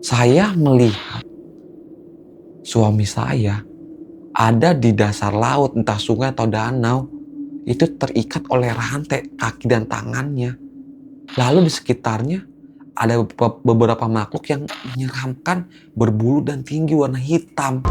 Saya melihat suami saya ada di dasar laut, entah sungai atau danau. Itu terikat oleh rantai kaki dan tangannya. Lalu di sekitarnya ada beberapa makhluk yang menyeramkan, berbulu dan tinggi warna hitam.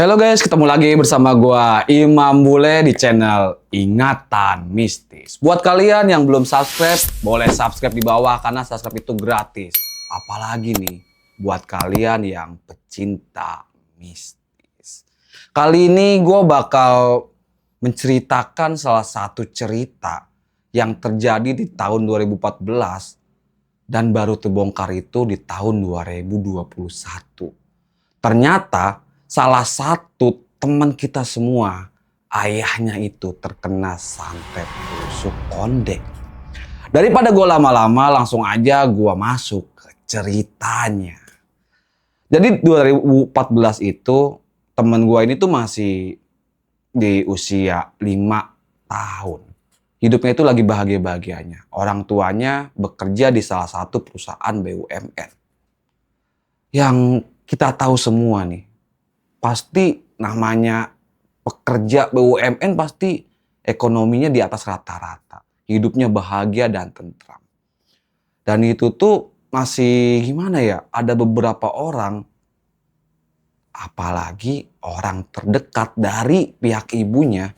Halo guys, ketemu lagi bersama gua Imam Bule di channel Ingatan Mistis. Buat kalian yang belum subscribe, boleh subscribe di bawah karena subscribe itu gratis. Apalagi nih buat kalian yang pecinta mistis. Kali ini gua bakal menceritakan salah satu cerita yang terjadi di tahun 2014 dan baru terbongkar itu di tahun 2021. Ternyata salah satu teman kita semua, ayahnya itu terkena santet tusuk konde. Daripada gue lama-lama, langsung aja gue masuk ke ceritanya. Jadi 2014 itu teman gue ini tuh masih di usia 5 tahun. Hidupnya itu lagi bahagia-bahagianya. Orang tuanya bekerja di salah satu perusahaan BUMN. Yang kita tahu semua nih, pasti namanya pekerja BUMN pasti ekonominya di atas rata-rata. Hidupnya bahagia dan tentram. Dan itu tuh masih gimana ya, ada beberapa orang, apalagi orang terdekat dari pihak ibunya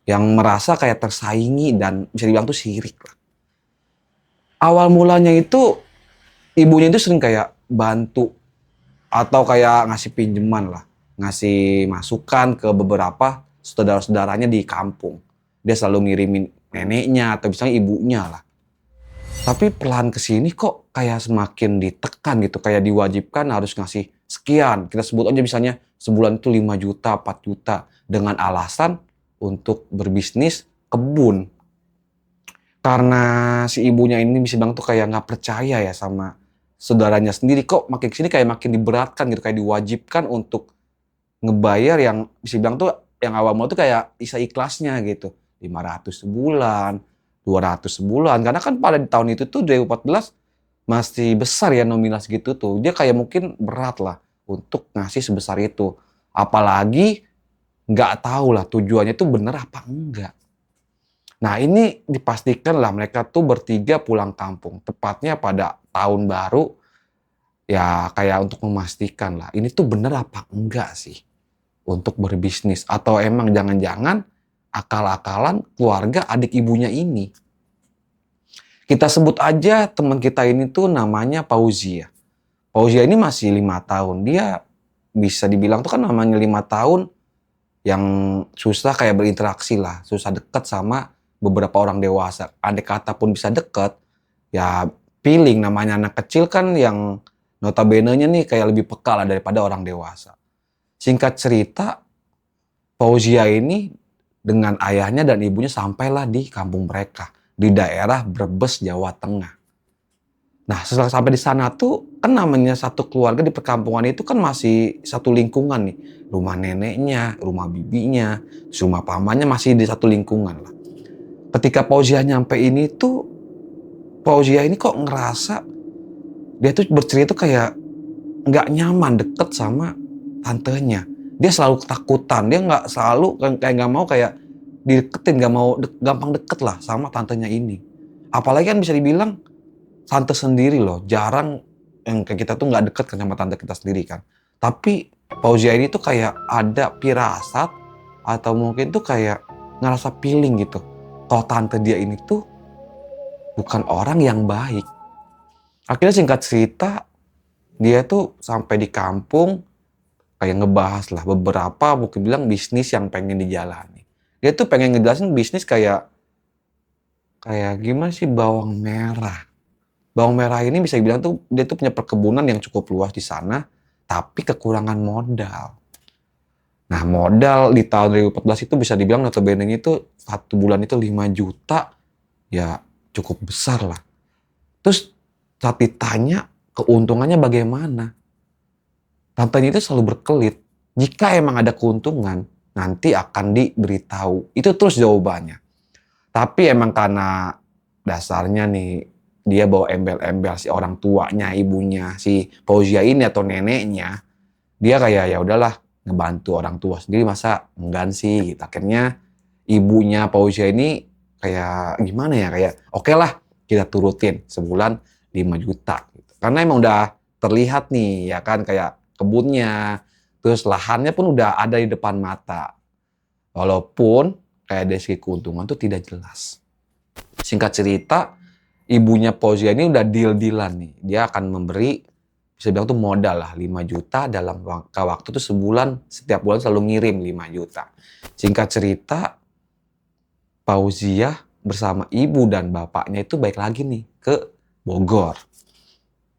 yang merasa kayak tersaingi dan bisa dibilang tuh sirik lah. Awal mulanya itu ibunya itu sering kayak bantu atau kayak ngasih pinjaman lah. Ngasih masukan ke beberapa saudara-saudaranya di kampung. Dia selalu ngirimin neneknya atau misalnya ibunya lah. Tapi perlahan kesini kok kayak semakin ditekan gitu. Kayak diwajibkan harus ngasih sekian. Kita sebut aja misalnya sebulan itu 5 juta, 4 juta. Dengan alasan untuk berbisnis kebun. Karena si ibunya ini bisa bilang tuh kayak nggak percaya ya sama saudaranya sendiri. Kok makin kesini kayak makin diberatkan gitu. Kayak diwajibkan untuk ngebayar yang bisa bilang tuh yang awal mula tuh kayak bisa ikhlasnya gitu. 500 sebulan, 200 sebulan. Karena kan pada tahun itu tuh 2014 masih besar ya nominal segitu tuh. Dia kayak mungkin berat lah untuk ngasih sebesar itu. Apalagi nggak tahu lah tujuannya tuh bener apa enggak. Nah ini dipastikan lah mereka tuh bertiga pulang kampung. Tepatnya pada tahun baru ya kayak untuk memastikan lah ini tuh bener apa enggak sih untuk berbisnis, atau emang jangan-jangan akal-akalan keluarga adik ibunya ini. Kita sebut aja teman kita ini tuh namanya Fauzia. Fauzia ini masih 5 tahun. Dia bisa dibilang tuh kan namanya 5 tahun yang susah kayak berinteraksi lah, susah dekat sama beberapa orang dewasa. Andai kata pun bisa dekat, ya feeling namanya anak kecil kan yang notabene-nya nih kayak lebih peka lah daripada orang dewasa. Singkat cerita, Fauzia ini dengan ayahnya dan ibunya sampailah di kampung mereka. Di daerah Brebes, Jawa Tengah. Nah setelah sampai di sana tuh, kan namanya satu keluarga di perkampungan itu kan masih satu lingkungan nih. Rumah neneknya, rumah bibinya, rumah pamannya masih di satu lingkungan lah. Ketika Fauzia nyampe ini tuh, Fauzia ini kok ngerasa, dia tuh bercerita tuh kayak nggak nyaman deket sama tantenya. Dia selalu ketakutan, dia nggak selalu kayak nggak mau kayak dideketin, nggak mau gampang deket lah sama tantenya ini. Apalagi kan bisa dibilang tante sendiri loh, jarang yang kayak kita tuh nggak deket kan sama tante kita sendiri kan. Tapi Fauzia ini tuh kayak ada firasat atau mungkin tuh kayak ngerasa feeling gitu. Kalau tante dia ini tuh bukan orang yang baik. Akhirnya singkat cerita, dia tuh sampai di kampung kayak ngebahas lah beberapa mungkin bilang bisnis yang pengen dijalani. Dia tuh pengen ngejelasin bisnis kayak gimana sih bawang merah. Bawang merah ini bisa dibilang tuh dia tuh punya perkebunan yang cukup luas di sana, tapi kekurangan modal. Nah, modal di tahun 2014 itu bisa dibilang notabene itu 1 bulan itu 5 juta, ya cukup besar lah. Terus saat ditanya keuntungannya bagaimana, tantenya itu selalu berkelit. Jika emang ada keuntungan, nanti akan diberitahu. Itu terus jawabannya. Tapi emang karena dasarnya nih, dia bawa embel-embel si orang tuanya, ibunya, si Fauzia ini atau neneknya, dia kayak ya udahlah ngebantu orang tua sendiri masa enggan sih gitu. Akhirnya ibunya Fauzia ini kayak gimana ya, kayak oke lah kita turutin sebulan 5 juta gitu. Karena emang udah terlihat nih ya kan, kayak kebunnya, terus lahannya pun udah ada di depan mata. Walaupun kayak dari segi keuntungan tuh tidak jelas. Singkat cerita, ibunya Fauzia ini udah deal-dealan nih. Dia akan memberi, bisa bilang tuh modal lah 5 juta dalam waktu tuh sebulan, setiap bulan selalu ngirim 5 juta. Singkat cerita, Fauzia bersama ibu dan bapaknya itu balik lagi nih ke Bogor.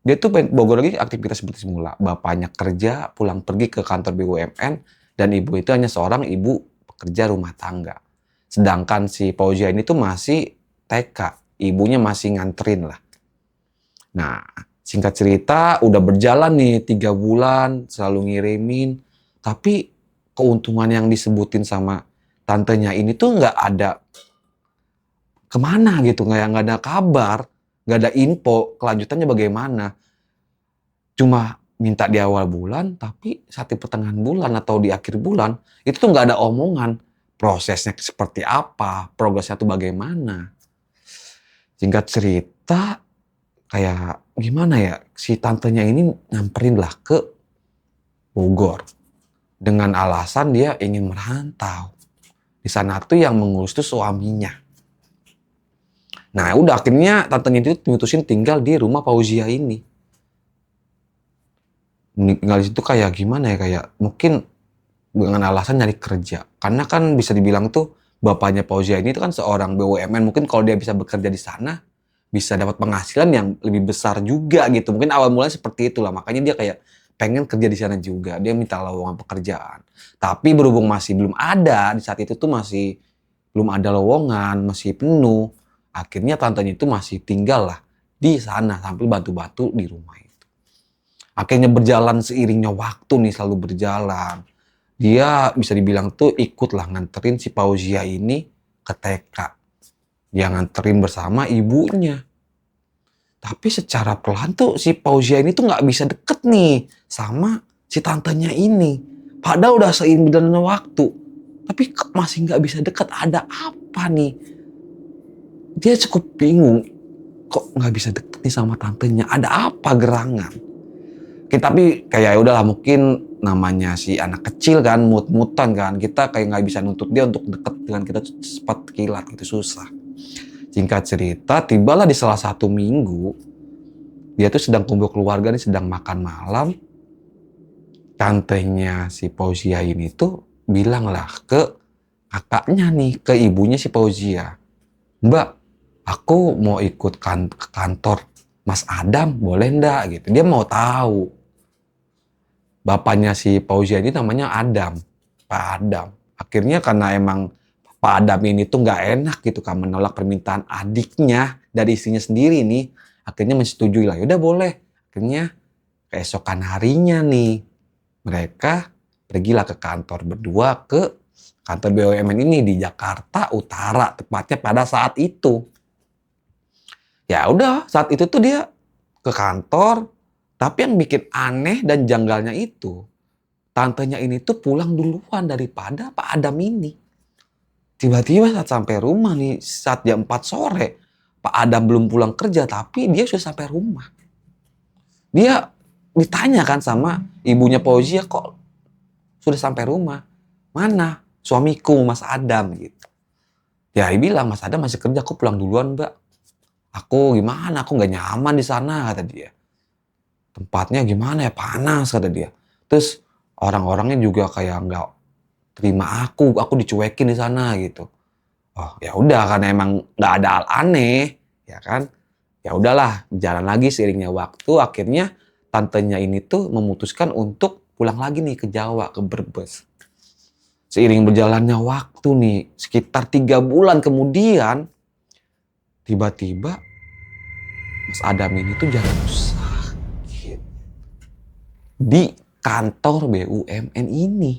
Dia tuh pengen Bogor lagi aktivitas seperti semula. Bapaknya kerja, pulang pergi ke kantor BUMN, dan ibu itu hanya seorang ibu pekerja rumah tangga. Sedangkan si Fauzia ini tuh masih TK, ibunya masih nganterin lah. Nah, singkat cerita udah berjalan nih 3 bulan, selalu ngirimin. Tapi keuntungan yang disebutin sama tantenya ini tuh nggak ada kemana gitu, nggak ada kabar, nggak ada info kelanjutannya bagaimana. Cuma minta di awal bulan, tapi saat di pertengahan bulan atau di akhir bulan, itu tuh nggak ada omongan prosesnya seperti apa, progresnya tuh bagaimana. Singkat cerita, kayak gimana ya, si tantenya ini nyamperin lah ke Bogor. Dengan alasan dia ingin merantau. Di sana tuh yang mengurus tuh suaminya. Nah udah akhirnya tantenya itu mutusin tinggal di rumah Fauzia ini. Tinggal di situ kayak gimana ya, kayak mungkin dengan alasan nyari kerja. Karena kan bisa dibilang tuh bapaknya Fauzia ini tuh kan seorang BUMN. Mungkin kalau dia bisa bekerja di sana, bisa dapat penghasilan yang lebih besar juga gitu. Mungkin awal mulanya seperti itulah. Makanya dia kayak pengen kerja di sana juga. Dia minta lowongan pekerjaan. Tapi berhubung masih belum ada, di saat itu tuh masih belum ada lowongan, masih penuh. Akhirnya tantenya itu masih tinggal lah di sana sambil bantu-bantu di rumah itu. Akhirnya berjalan seiringnya waktu nih, selalu berjalan. Dia bisa dibilang tuh ikutlah nganterin si Fauzia ini ke TK. Dia nganterin bersama ibunya. Tapi secara pelan tuh si Fauzia ini tuh nggak bisa deket nih sama si tantenya ini. Padahal udah seiring berjalannya waktu. Tapi masih nggak bisa deket. Ada apa nih? Dia cukup bingung. Kok nggak bisa deket nih sama tantenya? Ada apa gerangan? Tapi kayak udahlah, mungkin namanya si anak kecil kan, mut-mutan kan. Kita kayak nggak bisa nuntut dia untuk deket dengan kita cepat kilat, itu susah. Singkat cerita, tibalah di salah satu minggu, dia tuh sedang kumpul keluarga nih, sedang makan malam. Tantenya si Fauzia ini tuh bilang lah ke kakaknya nih, ke ibunya si Fauzia. Mbak, aku mau ikut ke kantor Mas Adam, boleh ndak gitu. Dia mau tahu. Bapaknya si Fauzia ini namanya Adam, Pak Adam. Akhirnya karena emang Pak Adam ini tuh nggak enak gitu kan, menolak permintaan adiknya dari istrinya sendiri nih. Akhirnya menyetujui lah, yaudah boleh. Akhirnya keesokan harinya nih, mereka pergilah ke kantor berdua, ke kantor BUMN ini di Jakarta Utara, tepatnya pada saat itu. Ya udah, saat itu tuh dia ke kantor, tapi yang bikin aneh dan janggalnya itu, tantenya ini tuh pulang duluan daripada Pak Adam ini. Tiba-tiba saat sampai rumah nih, saat jam 4 sore, Pak Adam belum pulang kerja, tapi dia sudah sampai rumah. Dia ditanya kan sama ibunya Fauzia, kok sudah sampai rumah? Mana suamiku, Mas Adam gitu. Ya, dia bilang, Mas Adam masih kerja, aku pulang duluan, Mbak. Aku gimana, aku nggak nyaman di sana, kata dia. Tempatnya gimana ya, panas, kata dia. Terus orang-orangnya juga kayak nggak terima aku dicuekin di sana gitu. Oh ya udah, karena emang nggak ada hal aneh, ya kan. Ya udahlah, jalan lagi seiringnya waktu, akhirnya tantenya ini tuh memutuskan untuk pulang lagi nih ke Jawa, ke Brebes. Seiring berjalannya waktu nih, sekitar 3 bulan kemudian, tiba-tiba Mas Adam ini tuh jatuh sakit di kantor BUMN ini.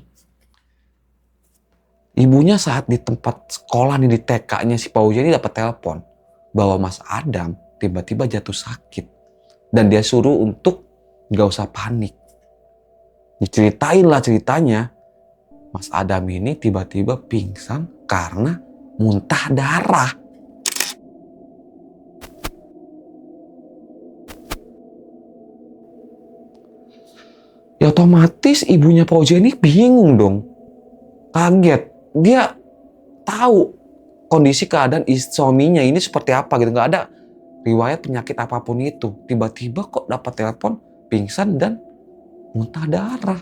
Ibunya saat di tempat sekolah nih, di TK-nya si Fauzi ini dapat telepon bahwa Mas Adam tiba-tiba jatuh sakit. Dan dia suruh untuk gak usah panik. Diceritain lah ceritanya, Mas Adam ini tiba-tiba pingsan karena muntah darah. Ya otomatis ibunya Fauzi ini bingung dong. Kaget. Dia tahu kondisi keadaan suaminya ini seperti apa gitu. Gak ada riwayat penyakit apapun itu. Tiba-tiba kok dapat telepon pingsan dan muntah darah.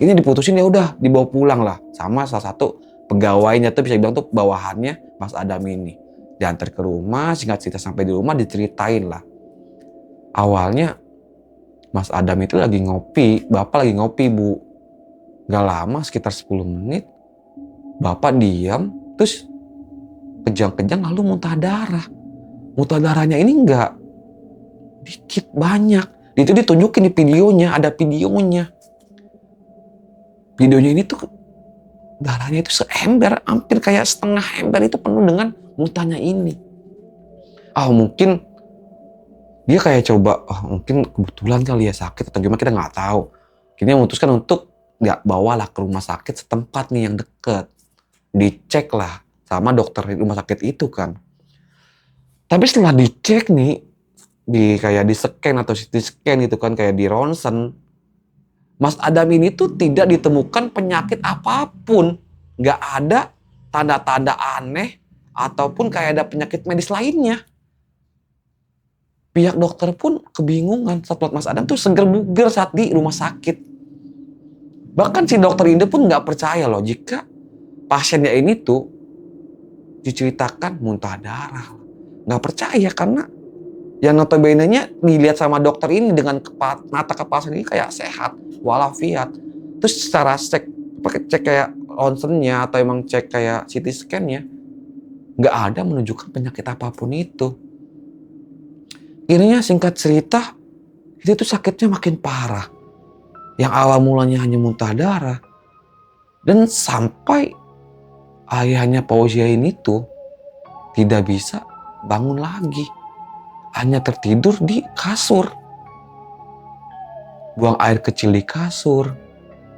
Ini diputusin, ya udah dibawa pulang lah sama salah satu pegawainya tuh, bisa dibilang tuh bawahannya Mas Adam ini. Diantar ke rumah, singkat cerita sampai di rumah diceritain lah. Awalnya Mas Adam itu lagi ngopi, Bapak lagi ngopi Bu. Gak lama, sekitar 10 menit, Bapak diam, terus kejang-kejang lalu muntah darah. Muntah darahnya ini nggak dikit, banyak. Itu ditunjukin di videonya, ada videonya. Videonya ini tuh darahnya itu seember, hampir kayak setengah ember itu penuh dengan muntahnya ini. Mungkin dia kayak coba, mungkin kebetulan kali ya sakit atau gimana, kita nggak tahu. Akhirnya memutuskan untuk nggak bawalah ke rumah sakit setempat nih yang deket. Dicek lah sama dokter di rumah sakit itu kan. Tapi setelah dicek nih, kayak di scan atau CT scan gitu kan, kayak di ronsen, Mas Adam ini tuh tidak ditemukan penyakit apapun. Nggak ada tanda-tanda aneh ataupun kayak ada penyakit medis lainnya. Pihak dokter pun kebingungan saat Mas Adam tuh seger-buger saat di rumah sakit. Bahkan si dokter ini pun nggak percaya loh jika pasiennya ini tuh diceritakan muntah darah. Nggak percaya karena yang notabene-nya dilihat sama dokter ini dengan mata kepala sendiri kayak sehat, walafiat. Terus secara cek kayak ronsennya atau emang cek kayak CT scan-nya, nggak ada menunjukkan penyakit apapun itu. Akhirnya singkat cerita, itu tuh sakitnya makin parah. Yang awal mulanya hanya muntah darah. Dan sampai ayahnya Fauzia ini tuh tidak bisa bangun lagi. Hanya tertidur di kasur. Buang air kecil di kasur.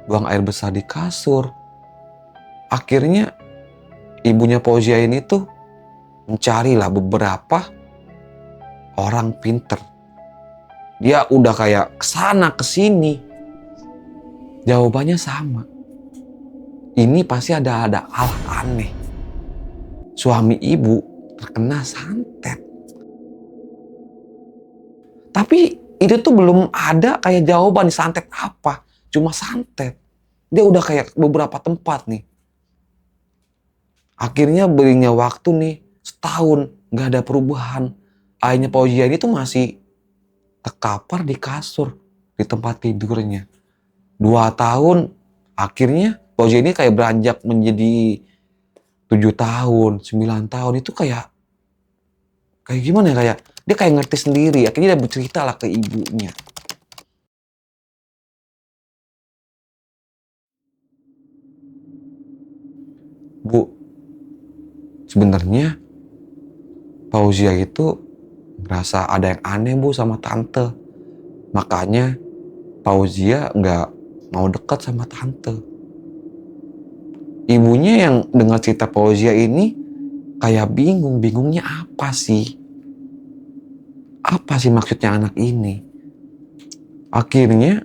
Buang air besar di kasur. Akhirnya ibunya Fauzia ini tuh mencarilah beberapa orang pinter. Dia udah kayak kesana kesini. Jawabannya sama. Ini pasti ada hal aneh. Suami ibu terkena santet. Tapi itu tuh belum ada kayak jawaban santet apa. Cuma santet. Dia udah kayak beberapa tempat nih. Akhirnya berinya waktu nih setahun gak ada perubahan. Ayahnya Fauzia ini tuh masih terkapar di kasur di tempat tidurnya. 2 tahun akhirnya Fauzia ini kayak beranjak menjadi 7 tahun, 9 tahun. Itu kayak gimana ya, kayak dia kayak ngerti sendiri. Akhirnya dia bercerita lah ke ibunya. Bu, sebenarnya Fauzia itu ngerasa ada yang aneh Bu sama tante. Makanya Fauzia nggak mau dekat sama tante. Ibunya yang dengar cerita Fauzia ini kayak bingung. Bingungnya apa sih? Apa sih maksudnya anak ini? Akhirnya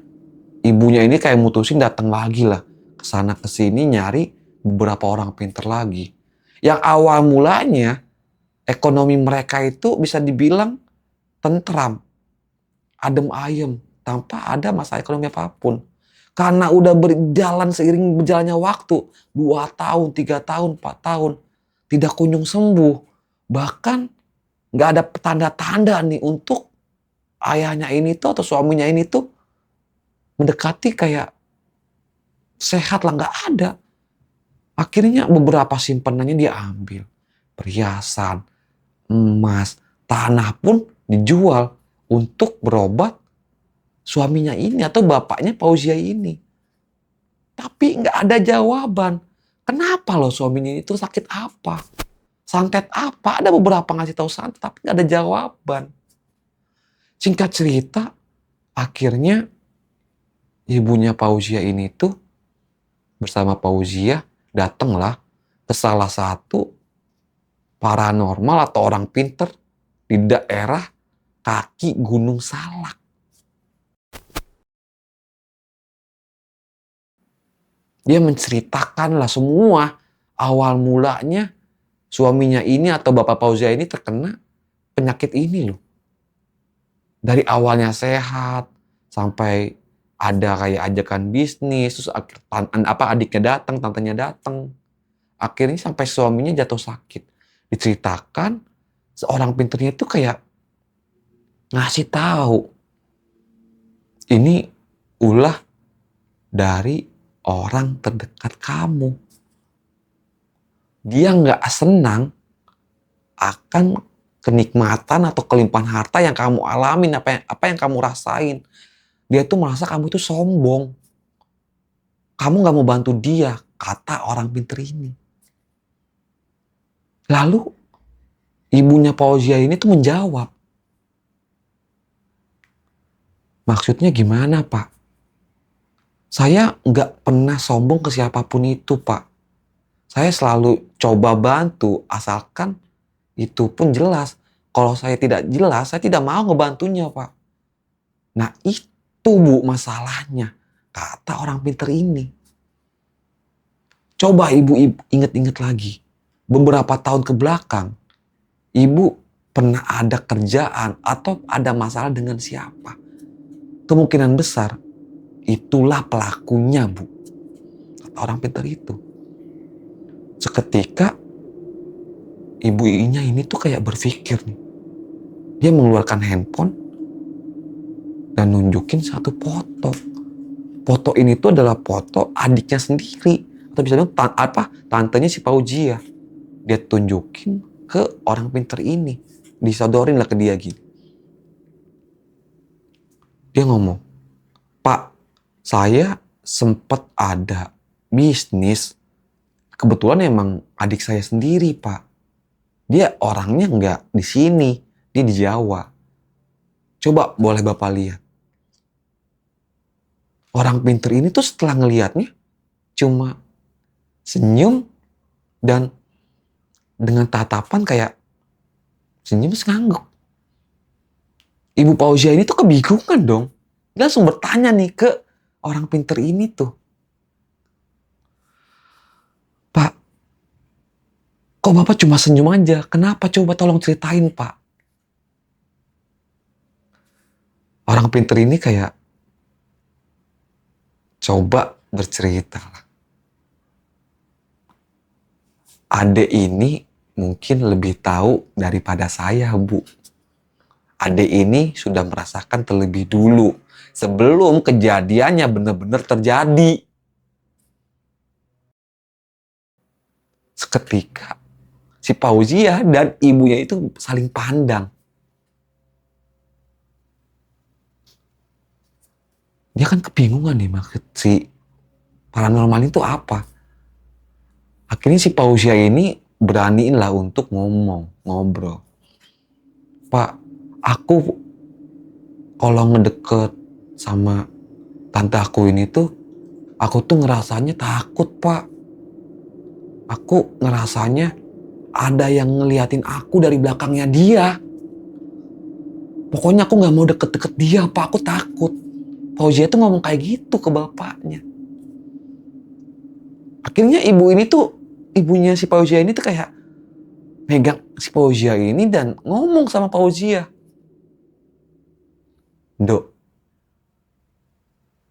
ibunya ini kayak mutusin datang lagi lah kesana kesini nyari beberapa orang pinter lagi. Yang awal mulanya ekonomi mereka itu bisa dibilang tentram, adem ayem, tanpa ada masalah ekonomi apapun. Karena udah berjalan seiring berjalannya waktu, 2 tahun, 3 tahun, 4 tahun, tidak kunjung sembuh. Bahkan nggak ada tanda-tanda nih untuk ayahnya ini tuh atau suaminya ini tuh mendekati kayak sehat lah, nggak ada. Akhirnya beberapa simpenannya dia ambil. Perhiasan, emas, tanah pun dijual untuk berobat suaminya ini atau bapaknya Fauzia ini. Tapi nggak ada jawaban. Kenapa loh suaminya itu sakit apa? Santet apa? Ada beberapa ngasih tahu santet tapi nggak ada jawaban. Singkat cerita, akhirnya ibunya Fauzia ini tuh bersama Fauzia datanglah ke salah satu paranormal atau orang pinter di daerah kaki Gunung Salak. Dia menceritakanlah semua awal mulanya suaminya ini atau Bapak Fauzia ini terkena penyakit ini loh. Dari awalnya sehat sampai ada kayak ajakan bisnis, terus adiknya datang, tantenya datang. Akhirnya sampai suaminya jatuh sakit. Diceritakan seorang pinternya itu kayak ngasih tahu ini ulah dari orang terdekat kamu. Dia nggak senang akan kenikmatan atau kelimpahan harta yang kamu alamin, apa yang kamu rasain. Dia tuh merasa kamu itu sombong. Kamu nggak mau bantu dia, kata orang pinter ini. Lalu ibunya Fauzia ini tuh menjawab. Maksudnya gimana, Pak? Saya nggak pernah sombong ke siapapun itu, Pak. Saya selalu coba bantu, asalkan itu pun jelas. Kalau saya tidak jelas, saya tidak mau ngebantunya, Pak. Nah itu Bu masalahnya, kata orang pinter ini. Coba ibu inget-inget lagi. Beberapa tahun ke belakang, ibu pernah ada kerjaan atau ada masalah dengan siapa. Kemungkinan besar, itulah pelakunya, Bu. Kata orang pinter itu. Seketika, ibunya ini tuh kayak berpikir nih. Dia mengeluarkan handphone dan nunjukin satu foto. Foto ini tuh adalah foto adiknya sendiri. Atau bisa bilang tantenya si Fauzia. Dia tunjukin ke orang pinter ini. Disodorin lah ke dia gini. Dia ngomong, Pak, saya sempat ada bisnis. Kebetulan emang adik saya sendiri, Pak. Dia orangnya nggak di sini, dia di Jawa. Coba boleh Bapak lihat. Orang pinter ini tuh setelah ngelihatnya cuma senyum dan dengan tatapan kayak senyum ngangguk. Ibu Fauzia ini tuh kebingungan dong. Dia langsung bertanya nih ke orang pinter ini tuh. Pak, kok Bapak cuma senyum aja? Kenapa? Coba tolong ceritain, Pak. Orang pinter ini kayak coba bercerita. Adek ini mungkin lebih tahu daripada saya, Bu. Adek ini sudah merasakan terlebih dulu sebelum kejadiannya benar-benar terjadi. Seketika si Fauzia dan ibunya itu saling pandang. Dia kan kebingungan nih maksud si paranormal itu apa. Akhirnya si Fauzia ini beraniin lah untuk ngobrol. Pak, aku kalau ngedeket sama tante aku ini tuh, aku tuh ngerasanya takut, Pak. Aku ngerasanya ada yang ngeliatin aku dari belakangnya dia. Pokoknya aku gak mau deket-deket dia, Pak. Aku takut. Fauzia tuh ngomong kayak gitu ke bapaknya. Akhirnya ibunya si Fauzia ini tuh kayak megang si Fauzia ini dan ngomong sama Fauzia. Dok,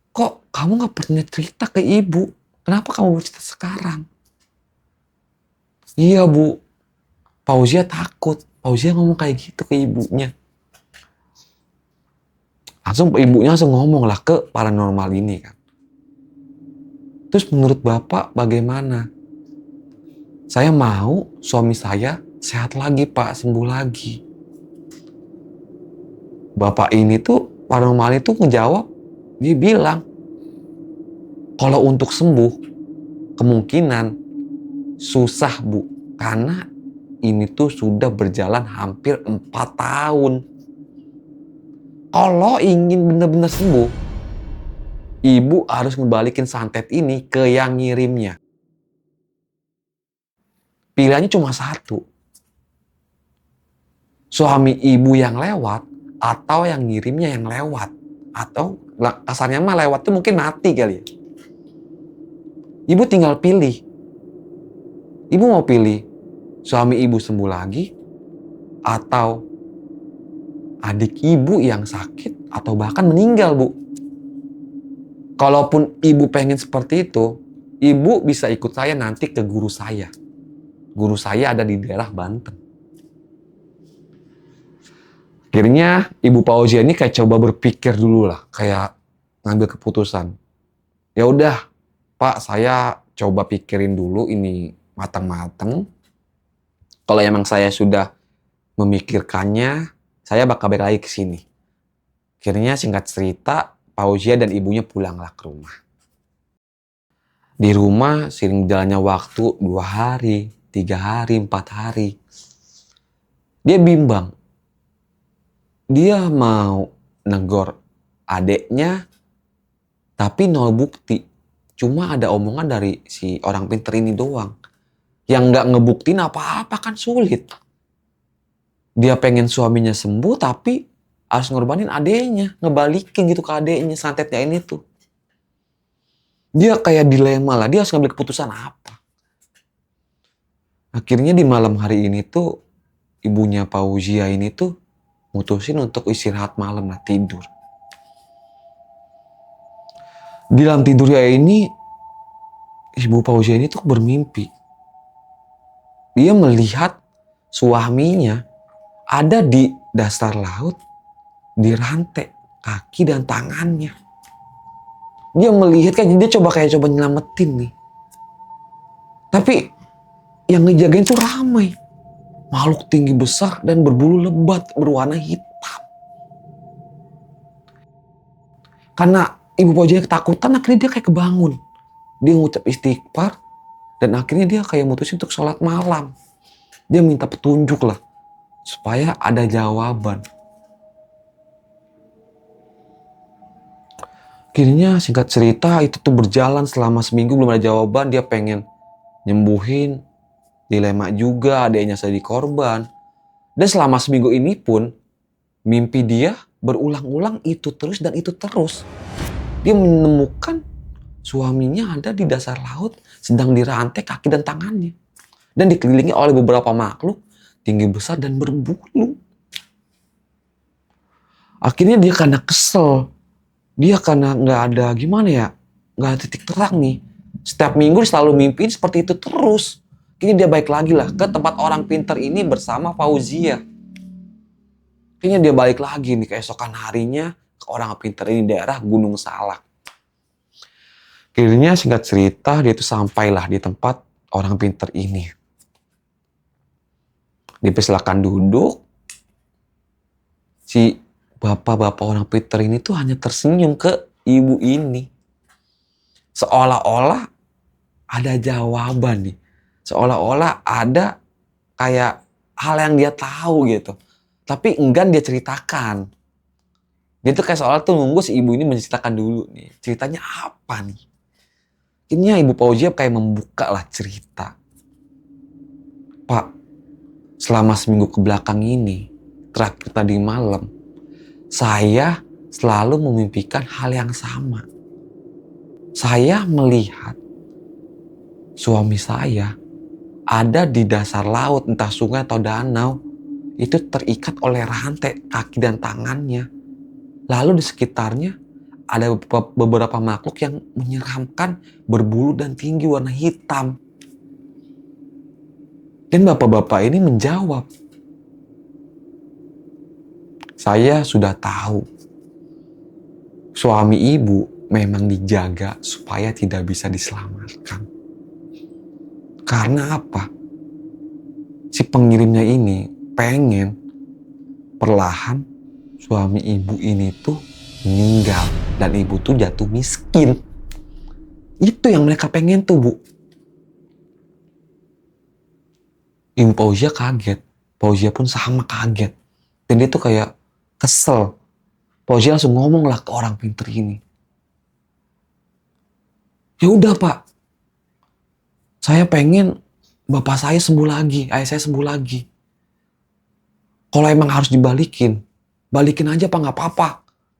kok kamu gak pernah cerita ke ibu? Kenapa kamu bercerita sekarang? Iya, Bu. Fauzia takut. Fauzia ngomong kayak gitu ke ibunya. Ibunya langsung ngomong lah ke paranormal ini kan. Terus menurut Bapak bagaimana? Saya mau suami saya sehat lagi Pak, sembuh lagi. Bapak ini tuh, paranormal itu ngejawab, dia bilang, kalau untuk sembuh, kemungkinan susah Bu. Karena ini tuh sudah berjalan hampir 4 tahun. Kalau ingin benar-benar sembuh, ibu harus ngebalikin santet ini ke yang ngirimnya. Pilihannya cuma satu. Suami ibu yang lewat, atau yang ngirimnya yang lewat. Atau kasarnya mah lewat tuh mungkin mati kali ya. Ibu tinggal pilih. Ibu mau pilih suami ibu sembuh lagi, atau adik ibu yang sakit, atau bahkan meninggal, Bu. Kalaupun ibu pengen seperti itu, ibu bisa ikut saya nanti ke guru saya. Guru saya ada di daerah Banten. Akhirnya Ibu Fauzia ini kayak coba berpikir dulu lah, kayak ngambil keputusan. Ya udah, Pak, saya coba pikirin dulu ini matang-matang. Kalau emang saya sudah memikirkannya, saya bakal balik lagi ke sini. Akhirnya singkat cerita, Fauzia dan ibunya pulanglah ke rumah. Di rumah sering jalannya waktu 2 hari, 3 hari, 4 hari. Dia bimbang. Dia mau negor adeknya, tapi nol bukti. Cuma ada omongan dari si orang pinter ini doang. Yang nggak ngebuktiin apa-apa kan sulit. Dia pengen suaminya sembuh tapi harus ngorbanin adeknya. Ngebalikin gitu ke adeknya santetnya ini tuh. Dia kayak dilema lah. Dia harus ngambil keputusan apa. Akhirnya di malam hari ini tuh ibunya Fauzia ini tuh mutusin untuk istirahat malam lah, tidur. Di dalam tidurnya ini, Ibu Fauzia ini tuh bermimpi. Dia melihat suaminya ada di dasar laut, dirantai kaki dan tangannya. Dia melihat kan, dia coba nyelamatin nih. Tapi yang ngejagain tuh ramai. Makhluk tinggi besar dan berbulu lebat berwarna hitam. Karena Ibu Fauzia ketakutan, akhirnya dia kayak kebangun. Dia ngucap istighfar dan akhirnya dia kayak mutusin untuk sholat malam. Dia minta petunjuk lah supaya ada jawaban. Akhirnya singkat cerita itu tuh berjalan selama seminggu belum ada jawaban. Dia pengen nyembuhin, dilema juga adanya jadi korban. Dan selama seminggu ini pun mimpi dia berulang-ulang itu terus dan itu terus. Dia menemukan suaminya ada di dasar laut sedang dirantai kaki dan tangannya. Dan dikelilingi oleh beberapa makhluk tinggi besar dan berbulu. Akhirnya dia karena kesel. Dia karena nggak ada gimana ya, nggak ada titik terang nih. Setiap minggu selalu mimpiin seperti itu terus. Kini dia balik lagi lah ke tempat orang pintar ini bersama Fauzia. Kayaknya dia balik lagi nih keesokan harinya ke orang pintar ini daerah Gunung Salak. Akhirnya singkat cerita dia itu sampailah di tempat orang pintar ini. Dipersilakan duduk. Si bapak-bapak orang pintar ini tuh hanya tersenyum ke ibu ini. Seolah-olah ada jawaban nih. Seolah-olah ada kayak hal yang dia tahu gitu. Tapi enggan dia ceritakan. Dia tuh kayak seolah tuh nunggu si ibu ini menceritakan dulu nih. Ceritanya apa nih? Akhirnya Ibu Fauzia kayak membuka lah cerita. Pak, selama seminggu kebelakang ini, terakhir tadi malam, saya selalu memimpikan hal yang sama. Saya melihat suami saya ada di dasar laut, entah sungai atau danau, itu terikat oleh rantai kaki dan tangannya. Lalu di sekitarnya ada beberapa makhluk yang menyeramkan, berbulu dan tinggi warna hitam. Dan bapak-bapak ini menjawab, Saya sudah tahu suami ibu memang dijaga supaya tidak bisa diselamatkan. Karena apa? Si pengirimnya ini pengen perlahan suami ibu ini tuh meninggal dan ibu tuh jatuh miskin. Itu yang mereka pengen tuh, Bu. Ibu Fauzia kaget. Fauzia pun sama kaget. Dan dia tuh kayak kesel. Fauzia langsung ngomong lah ke orang pinter ini. Ya udah, Pak. Saya pengen bapak saya sembuh lagi, ayah saya sembuh lagi. Kalau emang harus dibalikin, balikin aja Pak, nggak apa-apa.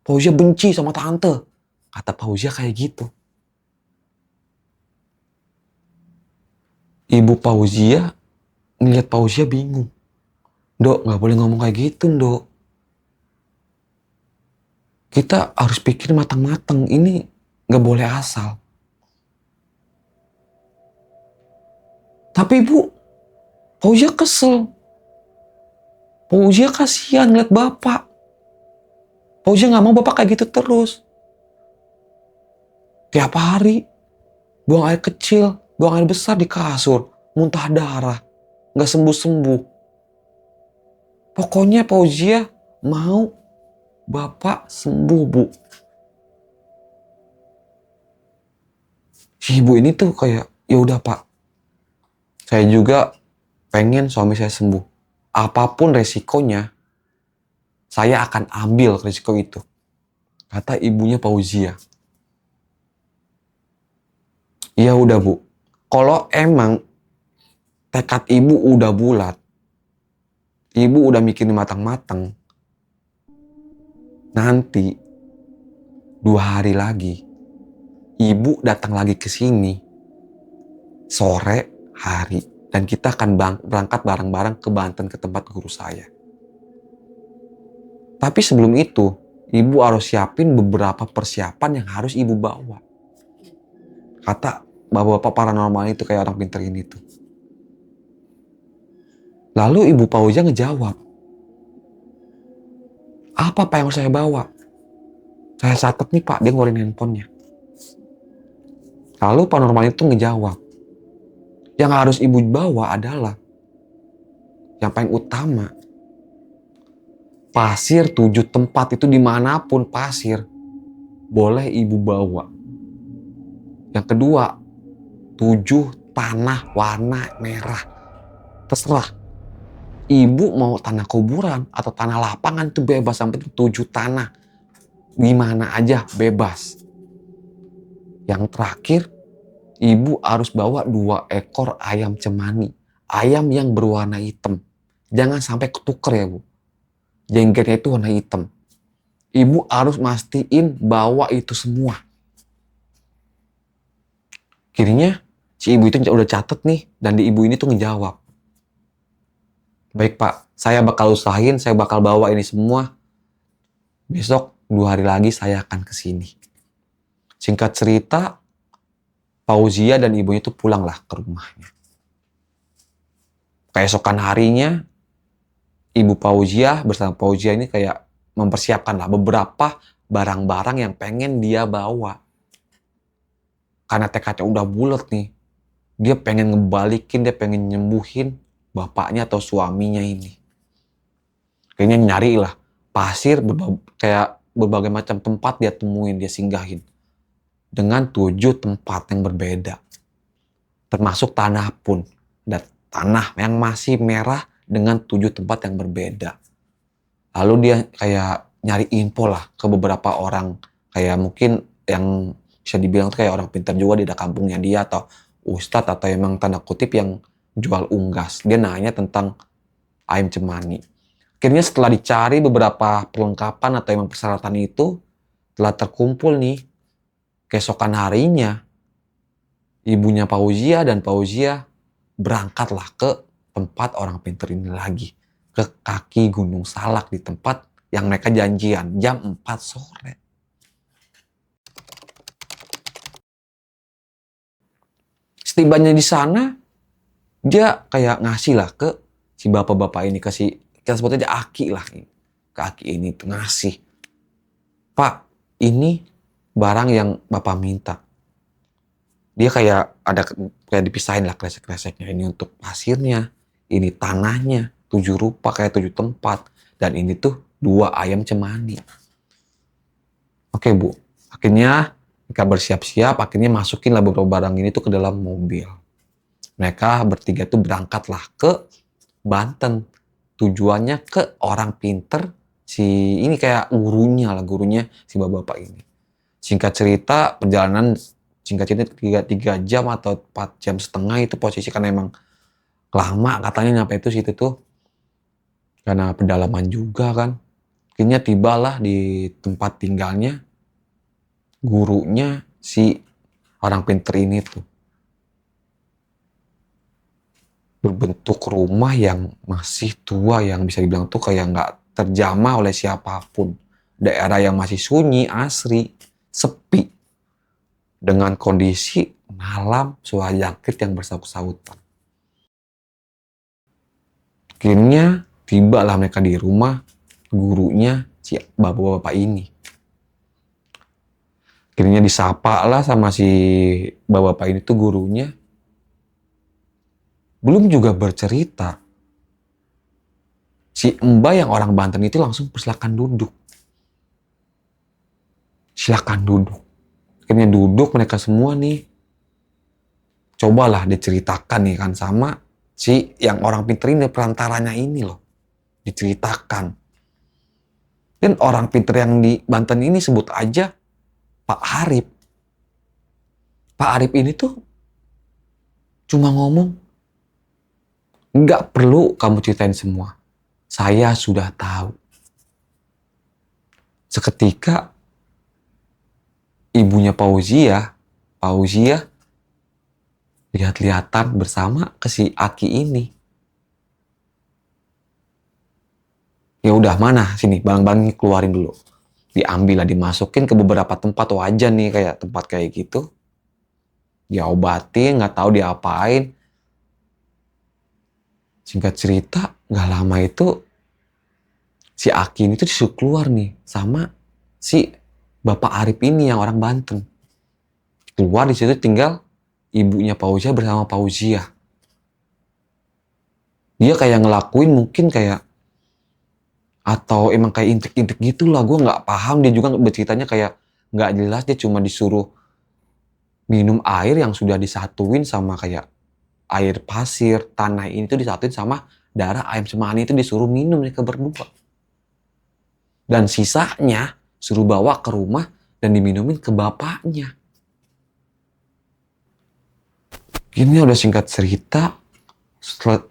Fauzia benci sama tante. Kata Fauzia kayak gitu. Ibu Fauzia ngeliat Fauzia bingung. Dok, nggak boleh ngomong kayak gitu, Dok. Kita harus pikir matang-matang. Ini nggak boleh asal. Tapi Bu, Fauzia kesel. Fauzia kasihan ngeliat bapak. Fauzia nggak mau bapak kayak gitu terus. Tiap hari buang air kecil, buang air besar di kasur, muntah darah, nggak sembuh-sembuh. Pokoknya Fauzia mau bapak sembuh, Bu. Si ibu ini tuh kayak, ya udah Pak, saya juga pengen suami saya sembuh. Apapun resikonya, saya akan ambil resiko itu. Kata ibunya Fauzia. Ya udah Bu, kalau emang tekad ibu udah bulat, ibu udah mikirin matang-matang, nanti 2 hari lagi, ibu datang lagi ke sini, sore hari, dan kita akan berangkat bareng-bareng ke Banten ke tempat guru saya. Tapi sebelum itu, ibu harus siapin beberapa persiapan yang harus ibu bawa. Kata bapak-bapak paranormal itu kayak orang pinter ini tuh. Lalu ibu Fauzia ngejawab, apa Pak yang harus saya bawa? Saya catat nih Pak, dia ngeluarin handphonenya. Lalu paranormal itu ngejawab, yang harus ibu bawa adalah yang paling utama, pasir 7 tempat itu dimanapun pasir boleh ibu bawa. Yang kedua, 7 tanah warna merah. Terserah. Ibu mau tanah kuburan atau tanah lapangan itu bebas. Sampai 7 tanah. Gimana aja bebas. Yang terakhir, ibu harus bawa 2 ekor ayam cemani. Ayam yang berwarna hitam. Jangan sampai ketuker ya Bu. Jenggernya itu warna hitam. Ibu harus mastiin bawa itu semua. Akhirnya si ibu itu udah catet nih. Dan di ibu ini tuh ngejawab. Baik Pak, saya bakal usahain, saya bakal bawa ini semua. Besok 2 hari lagi saya akan kesini. Singkat cerita, Fauzia dan ibunya itu pulanglah ke rumahnya. Keesokan harinya, ibu Fauzia bersama Fauzia ini kayak mempersiapkan lah beberapa barang-barang yang pengen dia bawa. Karena tekadnya udah bulat nih. Dia pengen ngebalikin, dia pengen nyembuhin bapaknya atau suaminya ini. Kayaknya nyari lah pasir kayak berbagai macam tempat dia temuin, dia singgahin. Dengan 7 tempat yang berbeda. Termasuk tanah pun. Dan tanah yang masih merah dengan 7 tempat yang berbeda. Lalu dia kayak nyari info lah ke beberapa orang. Kayak mungkin yang bisa dibilang tuh kayak orang pintar juga di kampungnya dia atau ustadz atau emang tanda kutip yang jual unggas. Dia nanya tentang ayam cemani. Akhirnya setelah dicari beberapa perlengkapan atau emang persyaratan itu telah terkumpul nih. Keesokan harinya ibunya Fauzia dan Fauzia berangkatlah ke tempat orang pintar ini lagi. Ke kaki Gunung Salak di tempat yang mereka janjian jam 4 sore. Setibanya di sana, dia kayak ngasih lah ke si bapak-bapak ini, kita sebutnya dia Aki lah. ke Aki ini tuh ngasih. Pak, ini barang yang Bapak minta. Dia kayak ada kayak dipisahin lah kresek-kreseknya. Ini untuk pasirnya, ini tanahnya, 7 rupa kayak 7 tempat. Dan ini tuh 2 ayam cemani. Oke Bu, akhirnya mereka bersiap-siap, akhirnya masukin lah beberapa barang ini tuh ke dalam mobil. Mereka bertiga tuh berangkatlah ke Banten. Tujuannya ke orang pinter, si ini kayak gurunya si bapak-bapak ini. Singkat cerita, perjalanan singkat cerita 3 jam atau 4 jam setengah itu posisi karena emang lama katanya nyampe itu situ tuh. Karena pedalaman juga kan. Akhirnya tibalah di tempat tinggalnya gurunya si orang pinter ini tuh. Berbentuk rumah yang masih tua, yang bisa dibilang tuh kayak nggak terjamah oleh siapapun. Daerah yang masih sunyi, asri, sepi. Dengan kondisi malam, suara jangkrik yang bersaut-sautan. Akhirnya tibalah mereka di rumah gurunya si bapak-bapak ini. Akhirnya disapa lah sama si bapak-bapak ini tuh gurunya. Belum juga bercerita, si Mbak yang orang Banten itu langsung silakan duduk. Silakan duduk. Akhirnya duduk mereka semua nih. Cobalah diceritakan nih kan sama si yang orang pinter ini, perantaranya ini loh. Diceritakan. Dan orang pinter yang di Banten ini sebut aja Pak Arif. Pak Arif ini tuh cuma ngomong, nggak perlu kamu ceritain semua. Saya sudah tahu. Seketika ibunya Fauzia lihat-lihatan bersama ke si Aki ini. Ya udah, mana sini barang-barangnya keluarin dulu. Diambil lah, dimasukin ke beberapa tempat wajan nih, kayak tempat kayak gitu. Dia obatin, nggak tahu diapain. Singkat cerita, nggak lama itu si Aki ini tuh disuruh keluar nih sama si Bapak Arif ini yang orang Banten. Keluar, di situ tinggal ibunya Fauzia bersama Fauzia. Dia kayak ngelakuin mungkin kayak atau emang kayak intrik-intrik gitulah, gue nggak paham. Dia juga berceritanya kayak nggak jelas. Dia cuma disuruh minum air yang sudah disatuin sama kayak air pasir, tanah ini tuh disatuin sama darah ayam cemani, itu disuruh minum mereka berdua. Dan sisanya suruh bawa ke rumah dan diminumin ke bapaknya. Ini udah singkat cerita,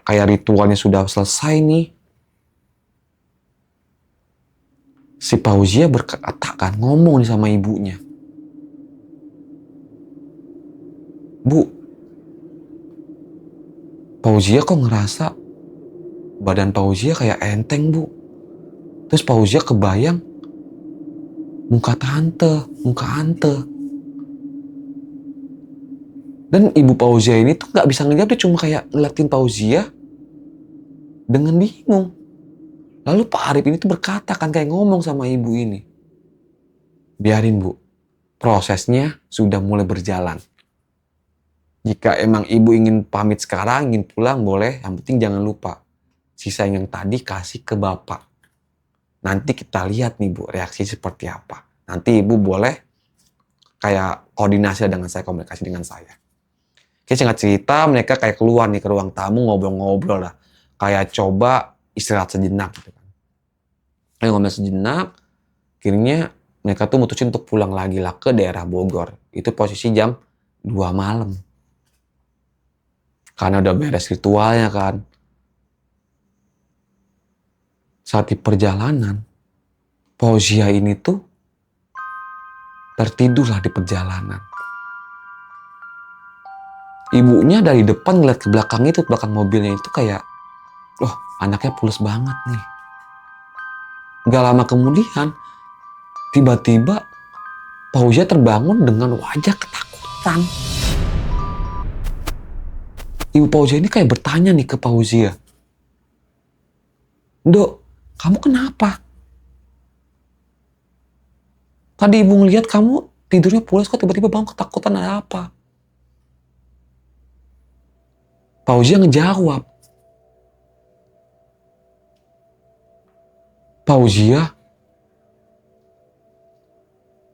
kayak ritualnya sudah selesai nih. Si Fauzia berkata kan, ngomong nih sama ibunya. Bu, Fauzia kok ngerasa badan Fauzia kayak enteng, Bu. Terus Fauzia kebayang muka ante. Dan ibu Fauzia ini tuh gak bisa ngeliat, dia cuma kayak ngeliatin Fauzia dengan bingung. Lalu Pak Arif ini tuh berkata kan, kayak ngomong sama ibu ini. Biarin Bu, prosesnya sudah mulai berjalan. Jika emang ibu ingin pamit sekarang, ingin pulang, boleh. Yang penting jangan lupa, sisa yang tadi kasih ke bapak. Nanti kita lihat nih Bu, reaksi seperti apa. Nanti ibu boleh kayak koordinasi dengan saya, komunikasi dengan saya. Oke, singkat cerita, mereka kayak keluar nih ke ruang tamu, ngobrol-ngobrol lah. Kayak coba istirahat sejenak gitu kan. Kayak ngobrol sejenak, akhirnya mereka tuh mutusin untuk pulang lagi lah ke daerah Bogor. Itu posisi jam 2 malam. Karena udah beres ritualnya kan. Saat di perjalanan, Fauzia ini tuh tertidurlah di perjalanan. Ibunya dari depan ngeliat ke belakang itu, belakang mobilnya itu kayak, loh anaknya pules banget nih. Gak lama kemudian, tiba-tiba Fauzia terbangun dengan wajah ketakutan. Ibu Fauzia ini kayak bertanya nih ke Fauzia. Dok, kamu kenapa? Tadi ibu ngeliat kamu tidurnya pulas kok tiba-tiba bangun ketakutan, ada apa? Fauzia ngejawab. Fauzia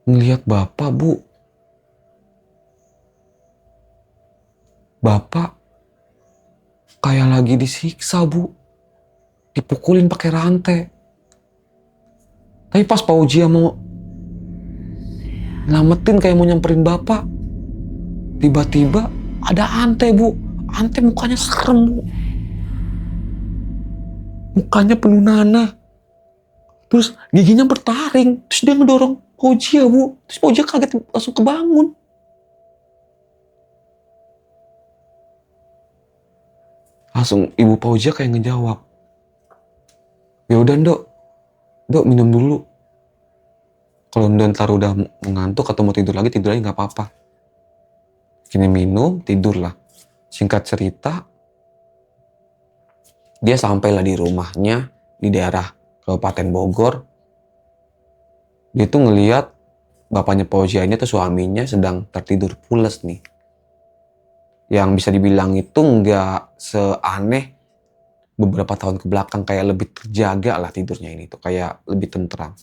ngeliat bapak, Bu. Bapak kayak lagi disiksa, Bu. Dipukulin pakai rantai. Tapi pas Fauzia mau nyelamatin kayak mau nyamperin bapak, tiba-tiba ada Ante, Bu. Ante mukanya serem, Bu. Mukanya penuh nanah. Terus giginya bertaring. Terus dia ngedorong Fauzia, Bu. Terus Fauzia kaget langsung kebangun. Langsung ibu Fauzia kayak ngejawab, ya udah Dok minum dulu. Kalau ntar udah mengantuk atau mau tidur lagi nggak apa-apa. Kini minum, tidurlah. Singkat cerita, dia sampailah di rumahnya di daerah Kabupaten Bogor. Dia tuh ngelihat bapaknya Fauzianya tuh suaminya sedang tertidur pules nih. Yang bisa dibilang itu nggak seaneh beberapa tahun ke belakang, kayak lebih terjaga lah tidurnya ini tuh, kayak lebih tentram.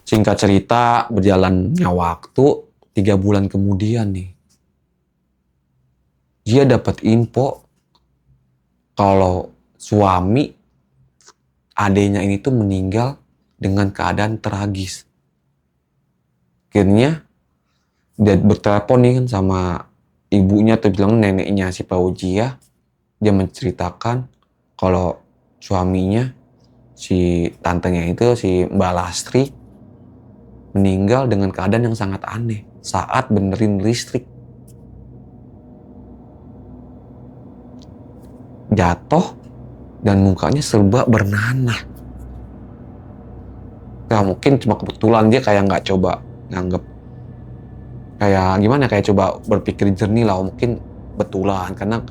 Singkat cerita, berjalannya waktu 3 bulan kemudian nih, dia dapat info kalau suami adenya ini tuh meninggal dengan keadaan tragis. Akhirnya dia bertelepon nih kan sama ibunya atau bilang neneknya si Fauzia. Dia menceritakan kalau suaminya, si tantenya itu, si Mbak Lastri, meninggal dengan keadaan yang sangat aneh saat benerin listrik. Jatuh dan mukanya serba bernanah. Ya mungkin cuma kebetulan, dia kayak nggak coba nganggep, kayak gimana, kayak coba berpikir jernih lah, mungkin betulan karena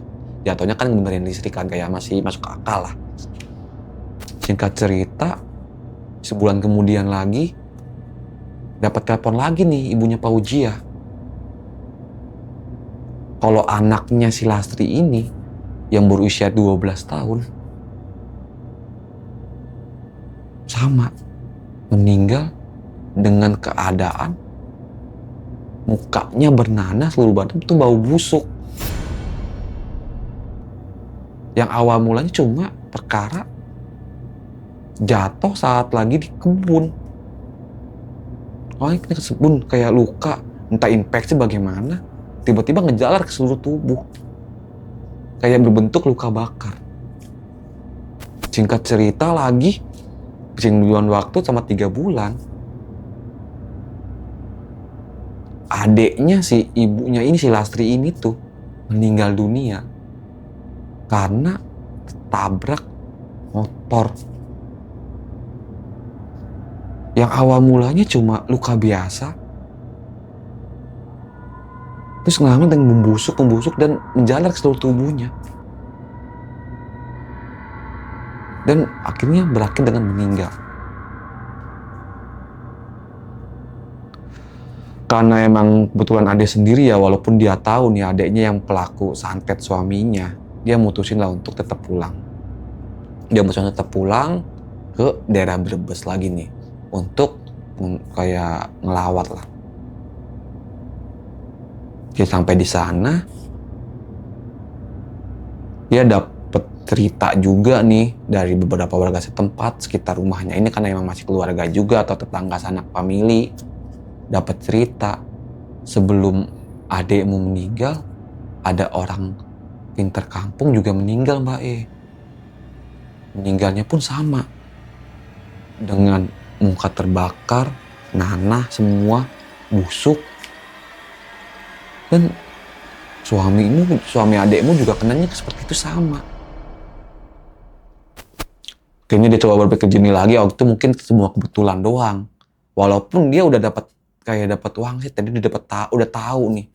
jatuhnya kan benerin listrik kan, kayak masih masuk akal lah. Singkat cerita, sebulan kemudian lagi dapat telepon lagi nih ibunya Fauzia. Kalau anaknya si Lastri ini yang berusia 12 tahun sama meninggal dengan keadaan mukanya bernanah, seluruh badan tuh bau busuk. Yang awal mulanya cuma perkara jatuh saat lagi di kebun. Oh ini kebun, kayak luka, entah infeksi bagaimana, tiba-tiba ngejalar ke seluruh tubuh. Kayak berbentuk luka bakar. Singkat cerita lagi, berjalan waktu sama 3 bulan, adeknya si ibunya ini, si Lastri ini tuh meninggal dunia karena tabrak motor. Yang awal mulanya cuma luka biasa, terus lama dengan membusuk dan menjalar ke seluruh tubuhnya. Dan akhirnya berakhir dengan meninggal. Karena emang kebetulan adek sendiri ya, walaupun dia tahu nih adeknya yang pelaku santet suaminya, dia mutusin lah untuk tetap pulang. Dia mutusin tetap pulang ke daerah Brebes lagi nih, untuk kayak ngelawat lah. Dia sampai di sana, dia dapet cerita juga nih dari beberapa warga setempat sekitar rumahnya ini, karena emang masih keluarga juga atau tetangga sanak famili. Dapat cerita, sebelum adekmu meninggal, ada orang pinter kampung juga meninggal, Mbak E. Meninggalnya pun sama, dengan muka terbakar, nanah semua, busuk. Dan suami adekmu juga kenanya seperti itu sama. Kayaknya dia coba berpikir jernih lagi, waktu itu mungkin semua kebetulan doang. Walaupun dia udah dapat uang sih, tadi udah tahu nih,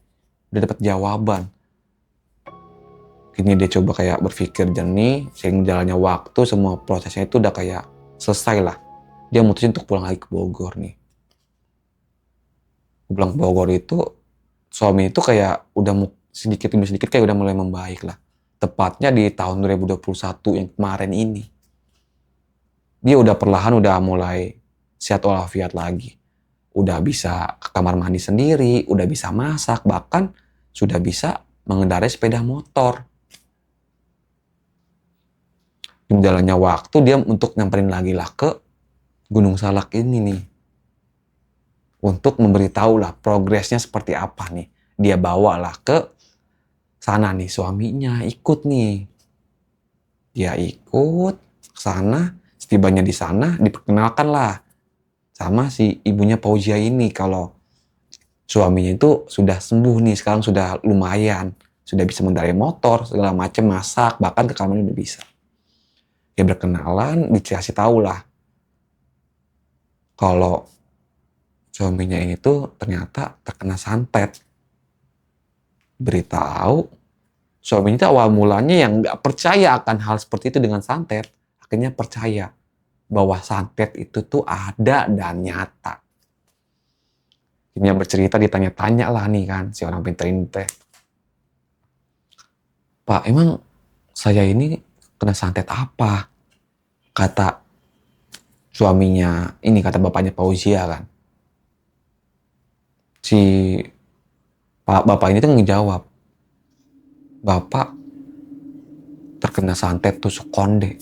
udah dapat jawaban. Kini dia coba kayak berpikir jernih, sehingga jalannya waktu, semua prosesnya itu udah kayak selesai lah. dia mutusin untuk pulang lagi ke Bogor nih. Pulang ke Bogor itu, suami itu kayak udah sedikit demi sedikit kayak udah mulai membaik lah. Tepatnya di tahun 2021 yang kemarin ini. Dia udah perlahan udah mulai sehat walafiat lagi. Udah bisa ke kamar mandi sendiri, udah bisa masak, bahkan sudah bisa mengendarai sepeda motor. Jalannya waktu dia untuk nyamperin lagi lah ke Gunung Salak ini nih. Untuk memberitahu lah progresnya seperti apa nih. Dia bawa lah ke sana nih, suaminya ikut nih. Dia ikut ke sana, setibanya di sana diperkenalkan lah sama si ibunya Fauzia ini kalau suaminya itu sudah sembuh nih, sekarang sudah lumayan, sudah bisa mengendarai motor, segala macam, masak, bahkan ke kamarnya udah bisa. Dia berkenalan, dikasih tahu lah kalau suaminya ini tuh ternyata terkena santet. Beritahu, suaminya itu awal mulanya yang nggak percaya akan hal seperti itu dengan santet, akhirnya percaya bahwa santet itu tuh ada dan nyata. Ini yang bercerita ditanya-tanya lah nih kan si orang pintar ini teh. Pak, emang saya ini kena santet apa? Kata suaminya, ini kata bapaknya Fauzia kan. Si bapak ini tuh ngejawab, Bapak terkena santet tusuk konde.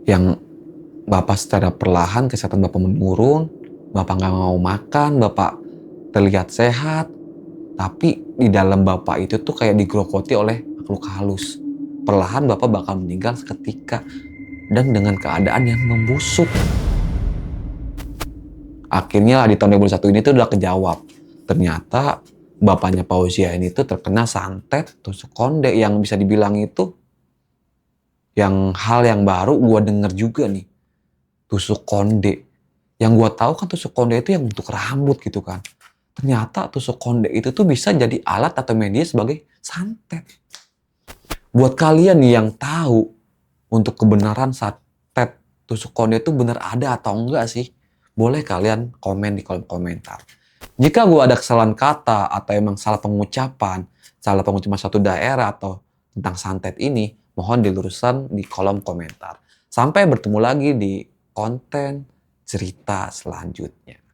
Yang Bapak secara perlahan kesehatan Bapak menurun, Bapak nggak mau makan, Bapak terlihat sehat, tapi di dalam Bapak itu tuh kayak digerogoti oleh makhluk halus. Perlahan Bapak bakal meninggal seketika dan dengan keadaan yang membusuk. Akhirnya di tahun 2001 ini tuh udah kejawab. Ternyata bapaknya Fauzia ini tuh terkena santet tusuk konde yang bisa dibilang itu yang hal yang baru gue denger juga nih. Tusuk konde. Yang gue tahu kan tusuk konde itu yang untuk rambut gitu kan. Ternyata tusuk konde itu tuh bisa jadi alat atau media sebagai santet. Buat kalian nih yang tahu untuk kebenaran santet tusuk konde itu benar ada atau enggak sih? Boleh kalian komen di kolom komentar. Jika gue ada kesalahan kata atau emang salah pengucapan satu daerah atau tentang santet ini, mohon diluruskan di kolom komentar. Sampai bertemu lagi di konten cerita selanjutnya.